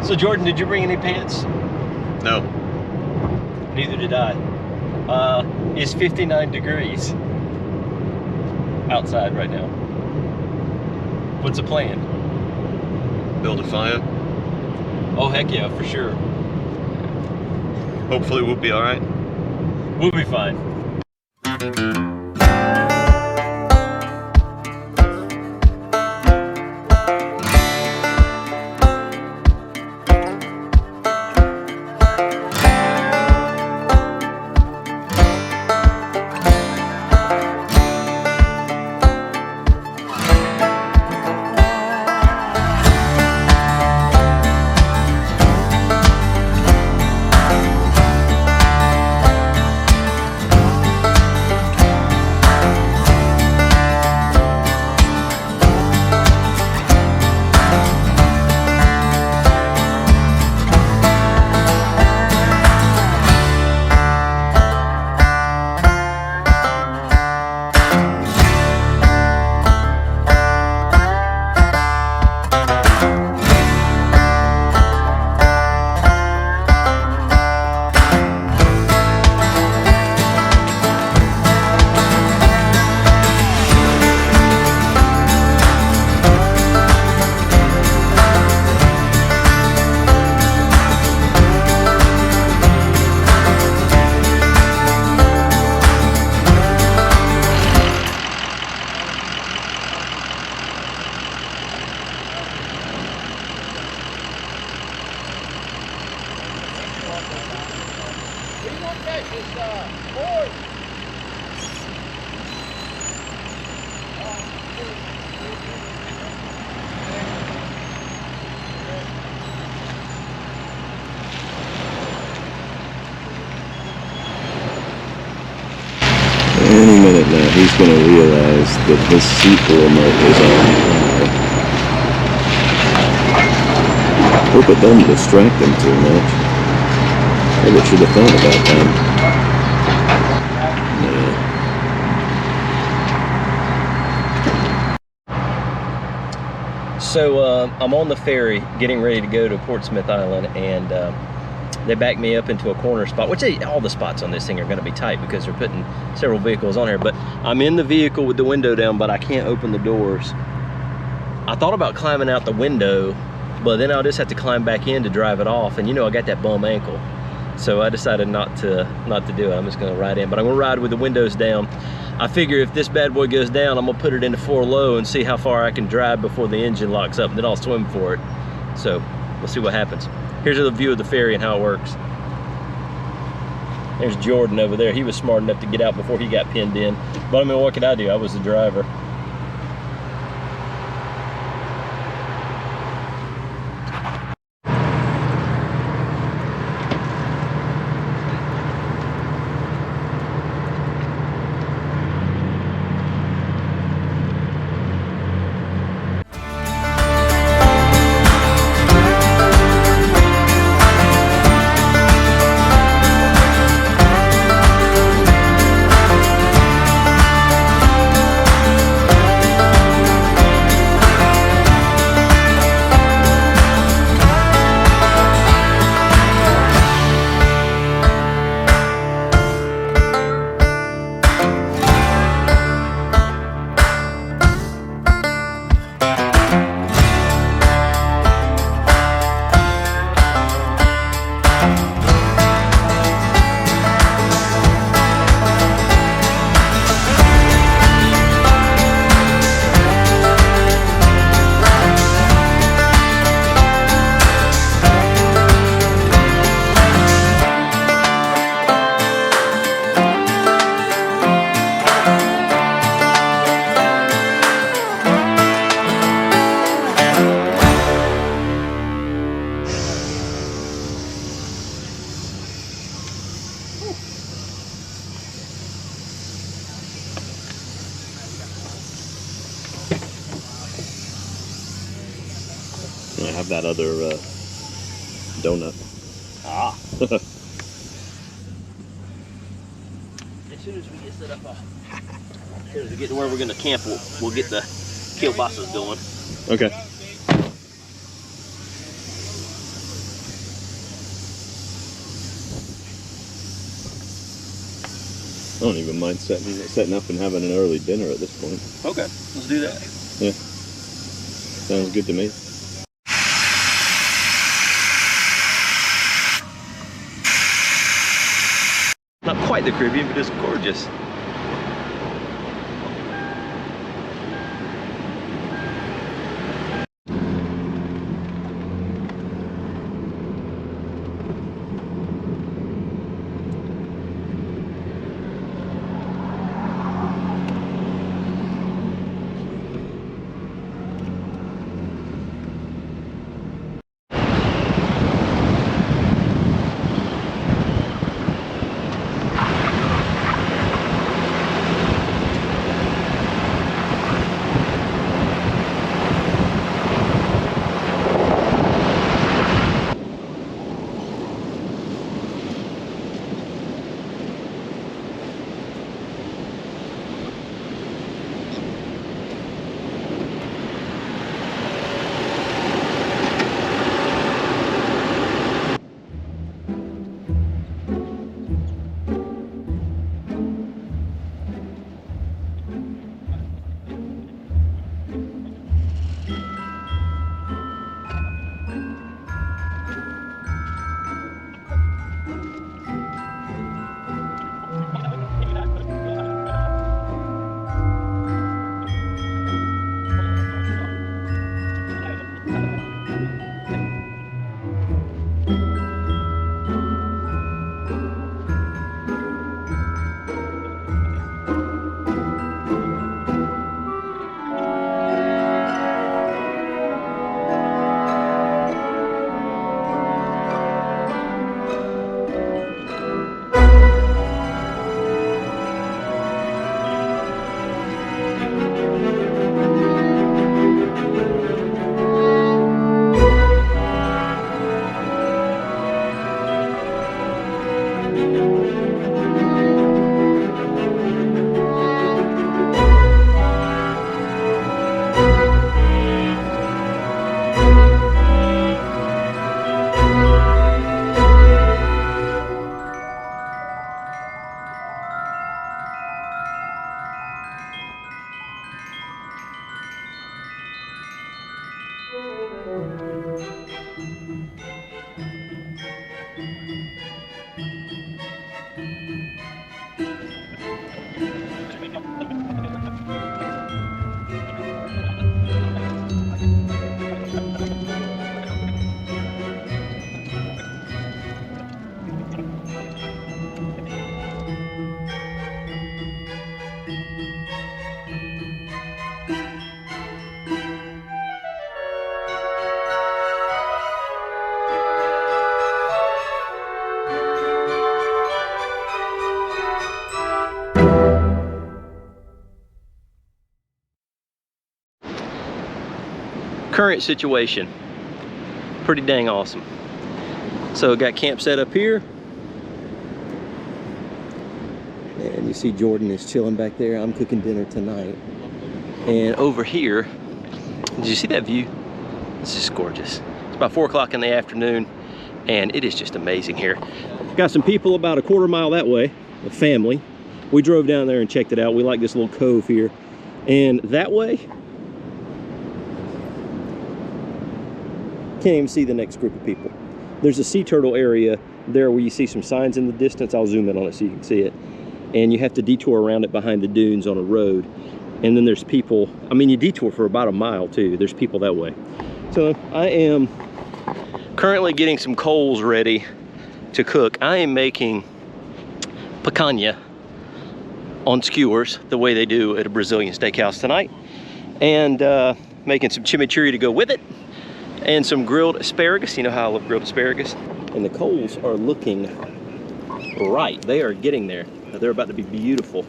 So Jordan, did you bring any pants? No. Neither did I. It's 59 degrees outside right now. What's the plan? Build a fire. Oh heck yeah, for sure. Hopefully we'll be alright. We'll be fine. Any minute now, he's going to realize that his seat remote is on. Hope it doesn't distract him too much. Maybe I should have thought about that. Yeah. So I'm on the ferry getting ready to go to Portsmouth Island, and they backed me up into a corner spot, which all the spots on this thing are going to be tight because they're putting several vehicles on here. But I'm in the vehicle with the window down, but I can't open the doors. I thought about climbing out the window, but then I'll just have to climb back in to drive it off. And you know, I got that bum ankle. So I decided not to do it. I'm just gonna ride in, but I'm gonna ride with the windows down. I figure if this bad boy goes down, I'm gonna put it into 4 low and see how far I can drive before the engine locks up, and then I'll swim for it. So we'll see what happens. Here's the view of the ferry and how it works. There's Jordan over there. He was smart enough to get out before he got pinned in. But I mean, what could I do? I was the driver. I have that other donut. Ah. As soon as we get set up, as soon as we get to where we're going to camp, we'll get the kielbasa's going. Okay. I don't even mind setting up and having an early dinner at this point. Okay, let's do that. Yeah. Sounds good to me. Not quite the Caribbean, but it's gorgeous. Current situation, pretty dang awesome. So got camp set up here, and you see Jordan is chilling back there. I'm cooking dinner tonight. And over here, did you see that view? It's just gorgeous. It's about 4 o'clock in the afternoon, and it is just amazing here. Got some people about a quarter mile that way, a family. We drove down there and checked it out. We like this little cove here. And that way, can't even see the next group of people. There's a sea turtle area there where you see some signs in the distance. I'll zoom in on it so you can see it. And you have to detour around it behind the dunes on a road. And then there's people, I mean, you detour for about a mile too. There's people that way. So I am currently getting some coals ready to cook. I am making picanha on skewers the way they do at a Brazilian steakhouse tonight. And making some chimichurri to go with it. And some grilled asparagus. You know how I love grilled asparagus. And the coals are looking right. They are getting there. They're about to be beautiful.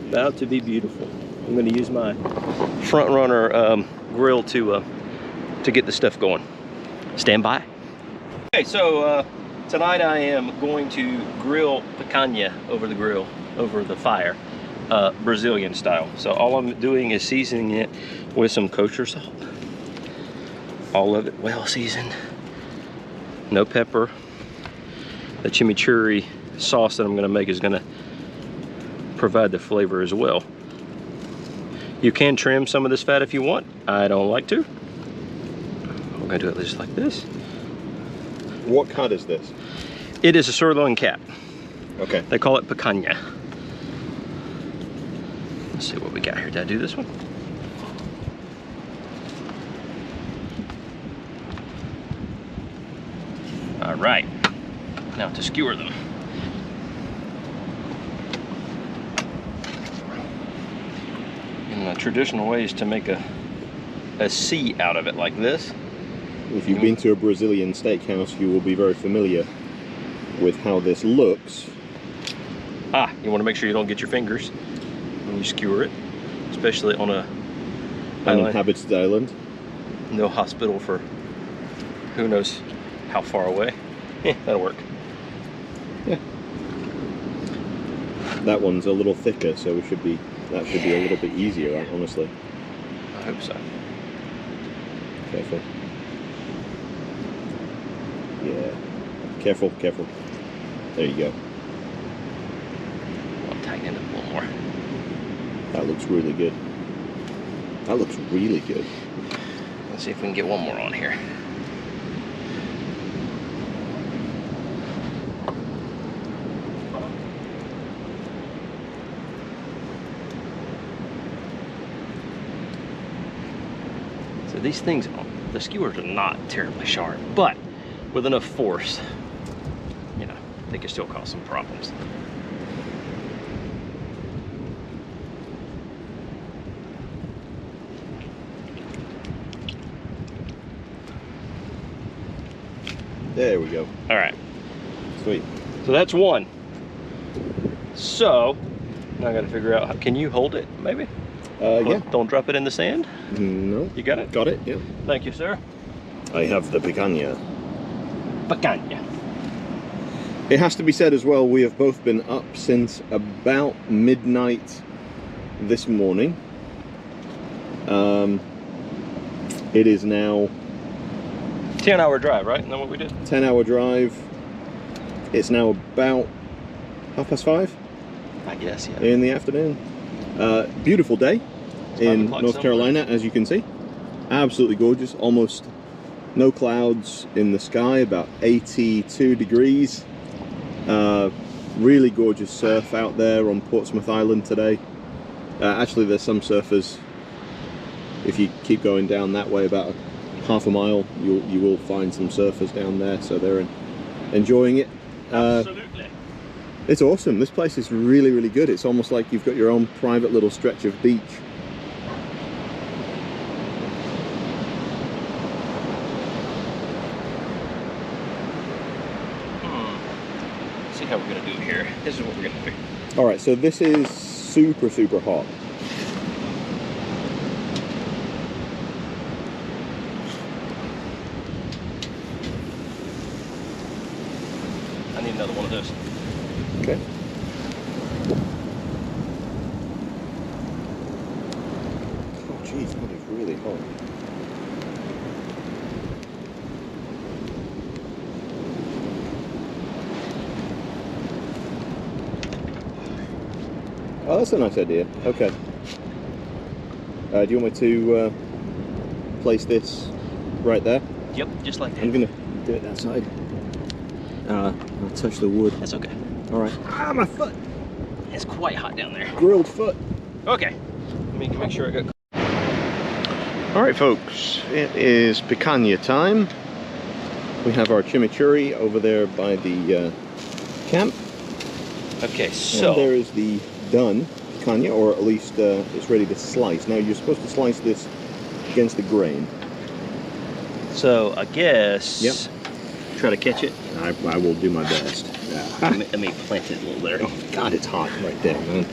About to be beautiful. I'm going to use my Frontrunner grill to get the stuff going. Stand by. Okay, so tonight I am going to grill picanha over the grill, over the fire, Brazilian style. So all I'm doing is seasoning it with some kosher salt. All of it well seasoned, no pepper. The chimichurri sauce that I'm gonna make is gonna provide the flavor as well. You can trim some of this fat if you want. I don't like to. I'm gonna do it just like this. What cut is this? It is a sirloin cap. Okay. They call it picanha. Let's see what we got here. Did I do this one? All right, now to skewer them. And the traditional way is to make a C out of it like this. If you've been to a Brazilian steakhouse, you will be very familiar with how this looks. Ah, you want to make sure you don't get your fingers when you skewer it, especially on a Uninhabited island. No hospital for who knows how far away. Yeah, that'll work. Yeah. That one's a little thicker, so that should be a little bit easier, honestly. I hope so. Careful. Yeah. Careful, careful. There you go. I'll tighten it up a little more. That looks really good. That looks really good. Let's see if we can get one more on here. So these things, the skewers are not terribly sharp, but with enough force, you know, they can still cause some problems. There we go. All right. Sweet. So that's one. So now I got to figure out, can you hold it maybe? Yeah. Don't drop it in the sand. No. You got it? Got it, yeah. Thank you, sir. I have the picanha. Picanha. It has to be said as well, we have both been up since about midnight this morning. It is now 10-hour drive, right? Isn't that what we did? 10-hour drive. It's now about 5:30 I guess, yeah. in the afternoon. Beautiful day in 5 o'clock North Carolina, somewhere. as you can see. Absolutely gorgeous. Almost no clouds in the sky, about 82 degrees. Really gorgeous surf out there on Portsmouth Island today. Actually, there's some surfers. If you keep going down that way about half a mile, you will find some surfers down there, so they're enjoying it. Absolutely. It's awesome. This place is really, really good. It's almost like you've got your own private little stretch of beach. Let's see how we're gonna do it here. This is what we're gonna do. All right, so this is super, super hot. I need another one of those. Okay. Oh, geez, that is really hot. Oh, that's a nice idea. Okay. Do you want me to place this right there? Yep, just like that. I'm gonna do it that side. I'll touch the wood. That's okay. All right. Ah, my foot! It's quite hot down there. Grilled foot. Okay. Let me make sure I got. All right, folks. It is picanha time. We have our chimichurri over there by the camp. Okay, And so there is the done picanha, or at least it's ready to slice. Now you're supposed to slice this against the grain. So I guess. Yep. Try to catch it. I will do my best. Let me plant it a little there. Oh, God, it's hot right there, man.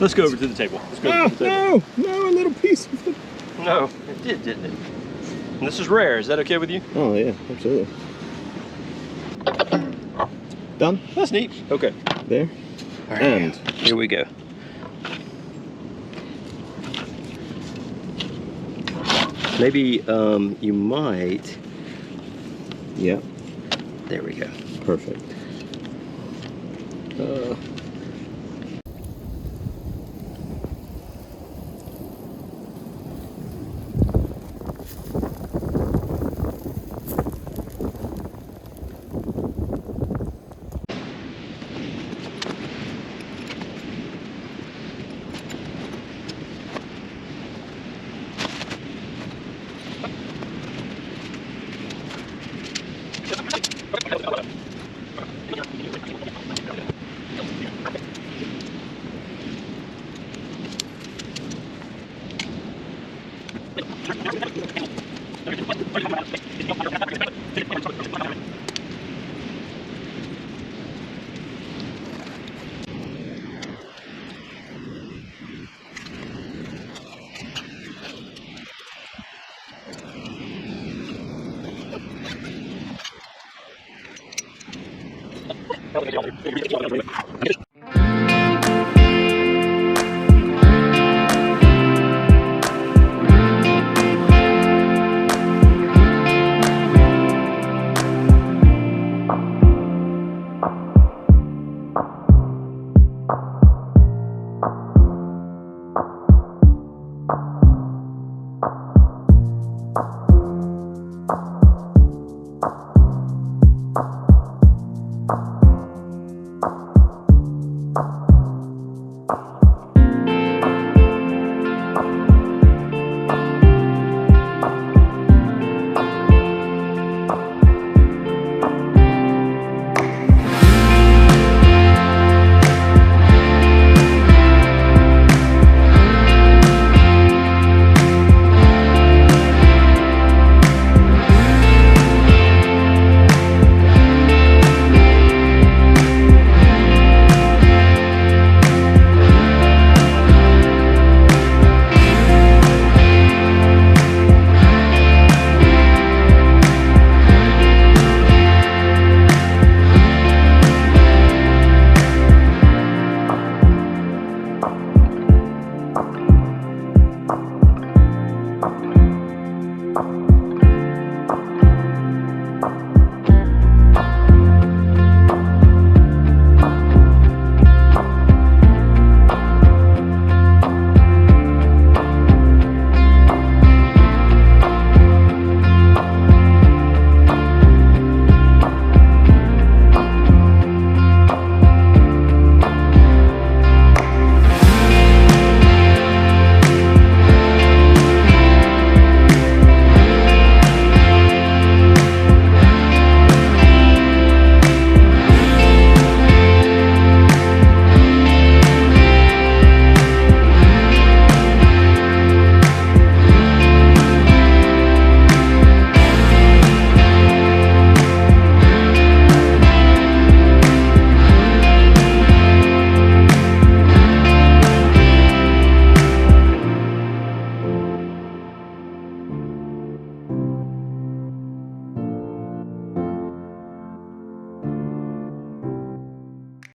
Let's go over to the table. Let's go over to the table. No, a little piece of it. No, it did, didn't it? And this is rare. Is that okay with you? Oh, yeah, absolutely. Done? That's neat. Okay. There. All right. And here we go. Maybe you might. yeah, There we go.